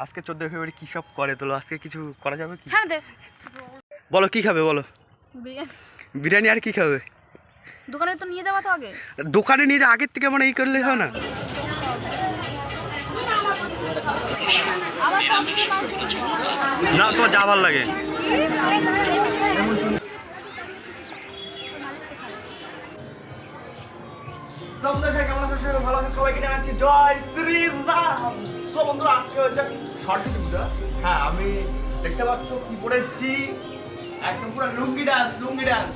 আজকে 14 ফেব্রুয়ারি কি সব করে তোলো? আজকে কিছু করা যাবে কি? হ্যাঁ দে। বলো কি খাবে বলো? বিরিয়ানি। বিরিয়ানি আর কি খাবে? দোকানে তো নিয়ে যাবা তো আগে। দোকানে নিয়ে যা আগের থেকে মানে এই করলে হয় না? না তোমার যা ভালো লাগে। ভালো আছেন সবাইকে জানাচ্ছি জয় শ্রীরাম। সো বন্ধুরা আজকে হচ্ছে সরস্বতী পূজা। হ্যাঁ আমি দেখতে পাচ্ছ কি পড়েছি, একদম পুরো লুঙ্গি ডান্স।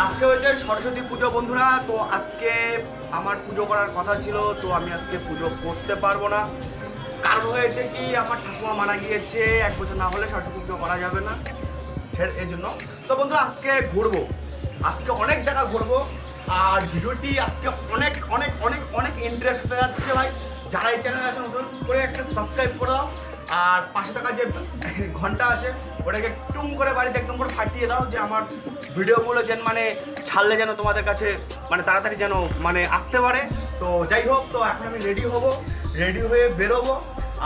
আজকে হচ্ছে সরস্বতী পুজো বন্ধুরা। তো আজকে আমার পুজো করার কথা ছিল, তো আমি আজকে পুজো করতে পারবো না। কারণ হয়েছে কি, আমার ঠাকুমা মারা গিয়েছে, 1 বছর না হলে সরস্বতী পুজো করা যাবে না, এই জন্য। তো বন্ধুরা আজকে ঘুরবো, আজকে অনেক জায়গা ঘুরবো। আর ভিডিওটি আজকে অনেক অনেক অনেক অনেক ইন্টারেস্ট হতে যাচ্ছে ভাই। যারা এই চ্যানেলে আছেন নতুন করে একটা সাবস্ক্রাইব করে দাও, আর পাশে থাকা যে ঘন্টা আছে ওটাকে টুম করে বাড়িতে একদম করে ফাটিয়ে দাও, যে আমার ভিডিওগুলো যেন মানে ছাড়লে যেন তোমাদের কাছে মানে তাড়াতাড়ি যেন মানে আসতে পারে। তো যাই হোক, তো এখন আমি রেডি হয়ে বেরোবো।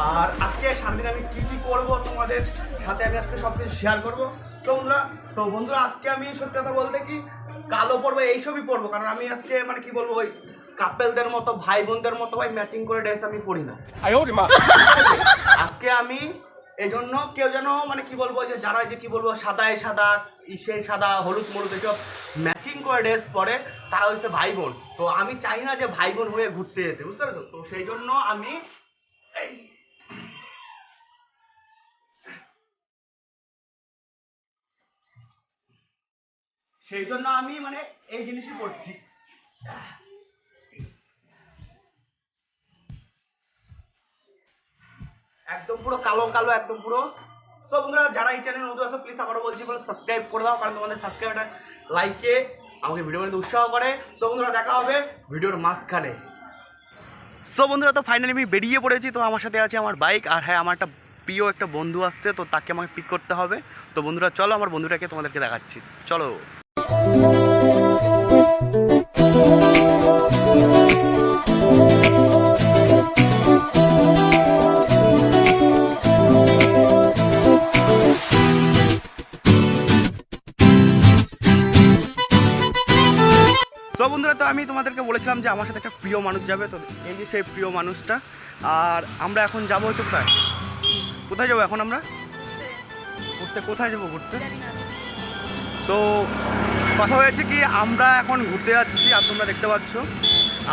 আর আজকে সারাদিন আমি কী করবো তোমাদের সাথে আমি আজকে সব কিছু শেয়ার করবো। তো বন্ধুরা আজকে আমি সত্যি কথা বলতে কি কালো পরবো, এইসবই পরবো। কারণ আমি আজকে মানে কি বলবো, ওই কাপেলদের মতো ভাই বোনদের মতো ভাই ম্যাচিং করে ড্রেস আমি পরি না আজকে আমি। এই জন্য কেউ যেন মানে কি বলবো, যে যারা যে কি বলবো সাদায় সাদা ইসে সাদা হলুদ মলুদ এসব ম্যাচিং করে ড্রেস পরে, তারা হচ্ছে ভাই বোন। তো আমি চাই না যে ভাই বোন হয়ে ঘুরতে যেতে, বুঝতে পারছো? তো সেই জন্য আমি মানে এই জিনিসই করছি, একদম পুরো কালো একদম পুরো। তো বন্ধুরা যারা এই চ্যানেল নতুন আছে প্লিজ আবারও বলছি সাবস্ক্রাইব করে দাও, কারণ তোমাদের সাবস্ক্রাইবটা লাইকে আমাকে ভিডিও বানাতে উৎসাহ করে। সো বন্ধুরা দেখা হবে ভিডিওর মাঝখানে। সো বন্ধুরা তো ফাইনালি আমি বেরিয়ে পড়েছি। তো আমার সাথে আছে আমার বাইক, আর হ্যাঁ আমার একটা প্রিয় একটা বন্ধু আসছে, তো তাকে আমাকে পিক করতে হবে। তো বন্ধুরা চলো আমার বন্ধুটাকে তোমাদেরকে দেখাচ্ছি, চলো। তো বন্ধুরা তো আমি তোমাদেরকে বলেছিলাম যে আমার সাথে একটা প্রিয় মানুষ যাবে, তো এই যে সেই প্রিয় মানুষটা। আর আমরা এখন যাবো হচ্ছে কোথায় যাবো এখন আমরা ঘুরতে? কোথায় যাবো ঘুরতে? তো কথা হয়েছে কি, আমরা এখন ঘুরতে যাচ্ছি। আর তোমরা দেখতে পাচ্ছ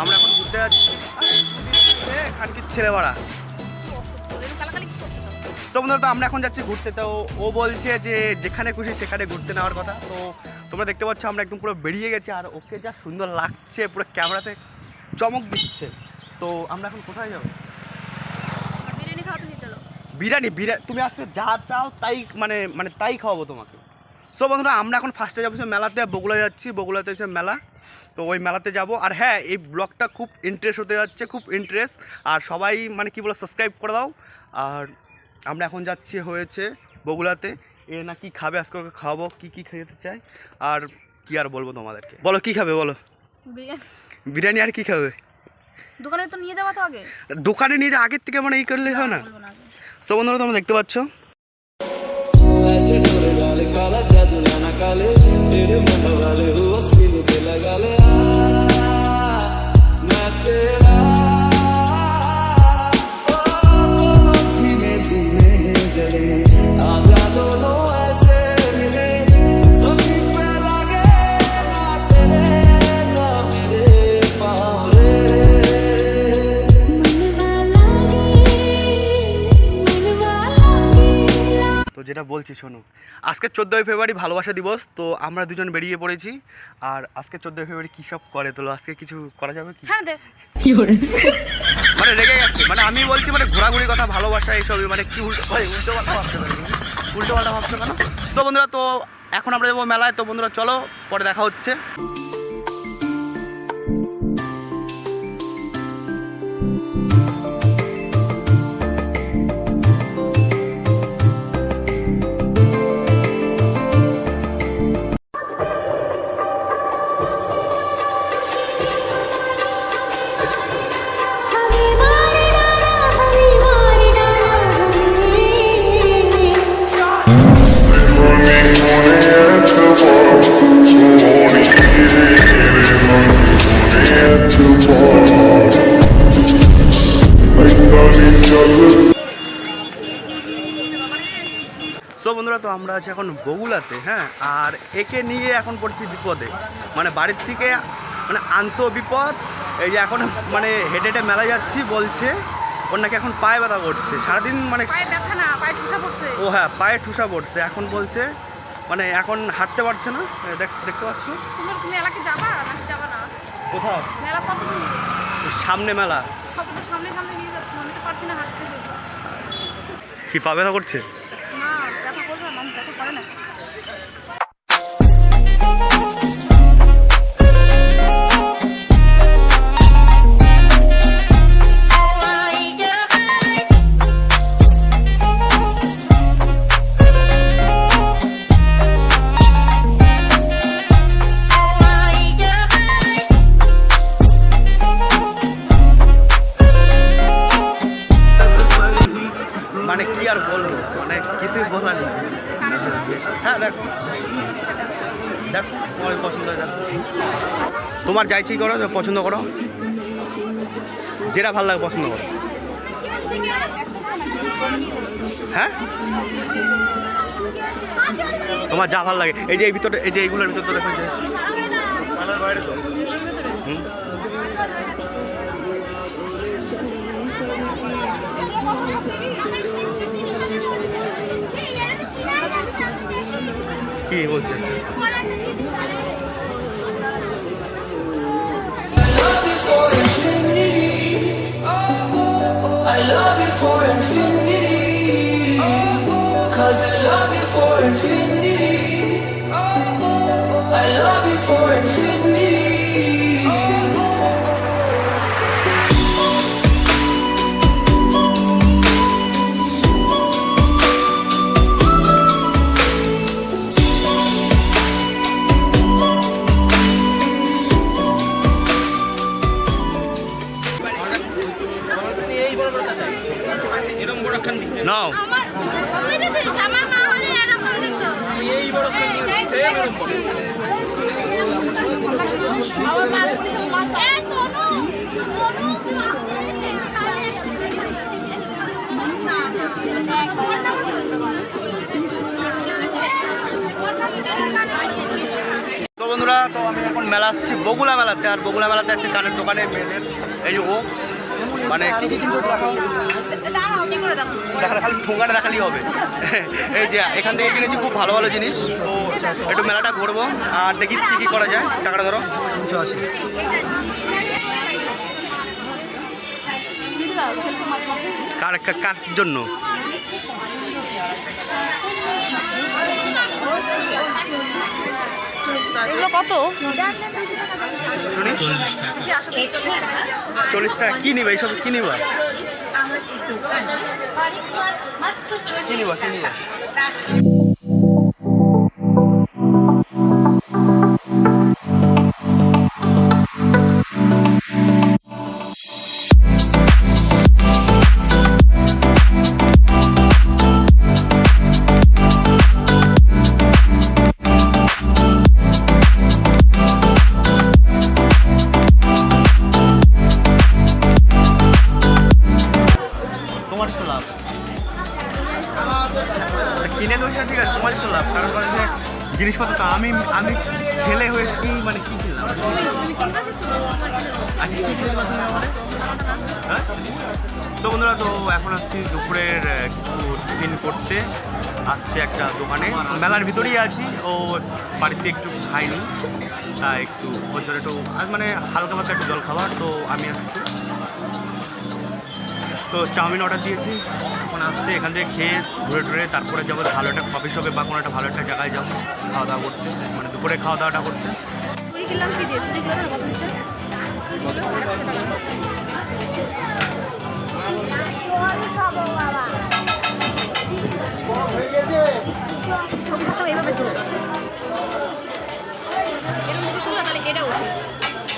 আমরা এখন ঘুরতে যাচ্ছি খানকির ছেলে ভাড়া। তো বন্ধুরা তো আমরা এখন যাচ্ছি ঘুরতে। তো ও বলছে যে যেখানে খুশি সেখানে ঘুরতে নেওয়ার কথা। তো তোমরা দেখতে পাচ্ছ আমরা একদম পুরো বেরিয়ে গেছি, আর ওকে যা সুন্দর লাগছে, পুরো ক্যামেরাতে চমক দিচ্ছে। তো আমরা এখন কোথায় যাবো? বিরিয়ানি খাওয়াতে নিয়ে চলো। বিরিয়ানি তুমি আজকে যা চাও তাই মানে তাই খাওয়াবো তোমাকে। সো বন্ধুরা আমরা এখন ফার্স্টে যাবো মেলাতে, বগুড়া যাচ্ছি। বগুড়াতে এসে মেলা, তো ওই মেলাতে যাব। আর হ্যাঁ এই ব্লগটা খুব ইন্টারেস্ট হতে যাচ্ছে, খুব ইন্টারেস্ট। আর সবাই মানে কি বলো সাবস্ক্রাইব করে দাও। আর আমরা এখন যাচ্ছি হয়েছে বগুড়াতে। এ না কি খাবে আজকে, ওকে খাওয়াবো কি খেতে চাই। আর কি আর বলবো তোমাদেরকে, বলো কি খাবে বলো? বিরিয়ানি আর কি খাবে? দোকানে তো নিয়ে যাবা তো আগে। দোকানে নিয়ে যা আগের থেকে মানে এই করলে হয় না? সো বন্ধুরা তোমরা দেখতে পাচ্ছ যেটা বলছি শোনো, আজকে 14 ফেব্রুয়ারি ভালোবাসা দিবস। তো আমরা দুজন বেরিয়ে পড়েছি। আর আজকে 14 ফেব্রুয়ারি কী সব করে তোলো? আজকে কিছু করা যাবে কি? হ্যাঁ দে। মানে রেগে গেছে, মানে আমি বলছি মানে ঘোরাঘুরি কথা, ভালোবাসা এইসবই, মানে কি উল্টো পাল্টা ভাবছো কেন? তো বন্ধুরা তো এখন আমরা যাবো মেলায়। তো বন্ধুরা চলো পরে দেখা হচ্ছে। সো বন্ধুরা, তো আমরা আছি এখন বগুলাতে, হ্যাঁ। আর একে নিয়ে এখন পড়ছি বিপদে, মানে বাড়ির থেকে মানে আনতো বিপদ। এই যে এখন মানে হেঁটে হেঁটে মেলা যাচ্ছি, বলছে ওর নাকি এখন পায়ে ব্যথা করছে সারাদিন, মানে পায়ে ব্যথা না, পায়ে ঠুসা পড়ছে। ও হ্যাঁ, পায়ে ঠুসা পড়ছে। এখন বলছে মানে এখন হাঁটতে পারছে না। দেখতে পাচ্ছ? তুমি এলাকে যাবা নাকি যাবা না? কোথাও মেলা কত দূর? সামনে মেলা। সব তো সামনে সামনে নিয়ে যাচ্ছে, আমি তো পারছি না হাঁটতে। কি পা ব্যথা করছে? না, ব্যথা করবে না, ব্যথা করে না। মানে কি আর বলবো, মানে কিছুই বলার নেই। হ্যাঁ দেখো দেখো, তোমার পছন্দ হয়, দেখো তোমার যা ইচ্ছেই করো, পছন্দ করো, যেটা ভালো লাগে পছন্দ করো। হ্যাঁ, তোমার যা ভালো লাগে। এই যে এই ভিতরে, এই যে এইগুলোর ভিতরে তো দেখো, যে বাইরে তো কি বলছে? I love you for infinity. Cause I love you for infinity. I love you for infinity. নাও আমার মা হলে এরকম দেখতো। এই বড় তো বন্ধুরা, তো আমি এখন মেলা আসছি বগুলা মেলাতে। আর বগুলা মেলাতে আসছি কানের দোকানে মেয়েদের। এই যে ও মানে কি কি কিনছো দেখালে, খালি ঠোঙাটা দেখালেই হবে। এই যে এখান থেকে কিনেছি খুব ভালো ভালো জিনিস। তো একটু মেলাটা ঘুরবো আর দেখি কী কী করা যায়। টাকাটা ধরো 80। কার জন্য? এগুলো কত? শুনি 40 টাকা। কী নিবা এইসব? কী নিবা? কী নিবা? কী নিবা? কিনে তো ঠিক আছে, তোমার তো লাভ। কারণ জিনিসপত্র তো আমি ছেলে হয়ে কি মানে কি কিনলাম? আচ্ছা, কী কিনলাম হ্যাঁ? তো বন্ধুরা, তো এখন আসছি দুপুরের কিছু টিফিন করতে। আসছে একটা দোকানে, মেলার ভিতরেই আছি। ও বাড়িতে একটু খাইনি, একটু ওর জন্য একটু মানে হালকা পাতলা একটু জল খাবার। তো আমি আসছি, তো চাউমিন অর্ডার দিয়েছি। এখন আসছে, এখান থেকে খেয়ে ঘুরে টুরে তারপরে যাবো ভালো একটা কফি শপে বা কোনো একটা ভালো একটা জায়গায় যাবো খাওয়া দাওয়া করতে, মানে দুপুরে খাওয়া দাওয়াটা করতে।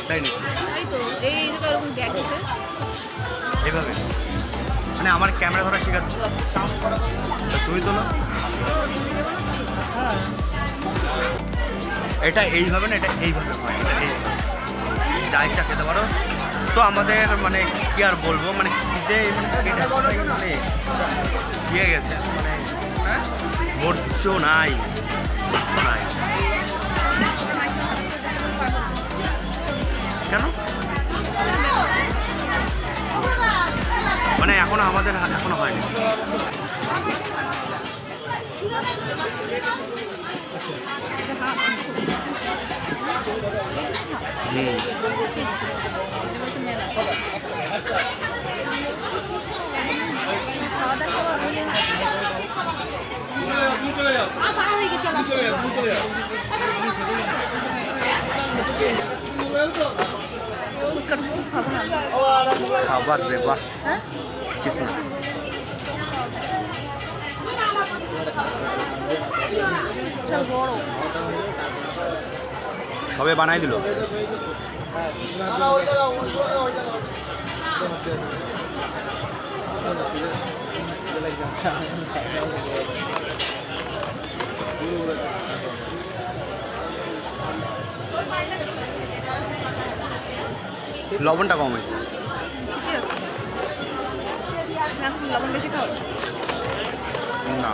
তাই না? এভাবে মানে আমার ক্যামেরা ধরা ঠিক আছে, তুমি তো না। হ্যাঁ এটা এইভাবে না, এটা এইভাবে হয়, এটা এই যা ইচ্ছা খেতে পারো। তো আমাদের মানে কি আর বলবো, মানে খিদে মানে দিয়ে গেছে, মানে ধৈর্য নাই, ধৈর্য নাই। কেন মানে এখনো আমাদের এখনো হয়নি। খাবার রে বাহ, কিছু না। সবে বানাই দিল। লবণটা কম হয়েছে। লবণ বেশি খাও না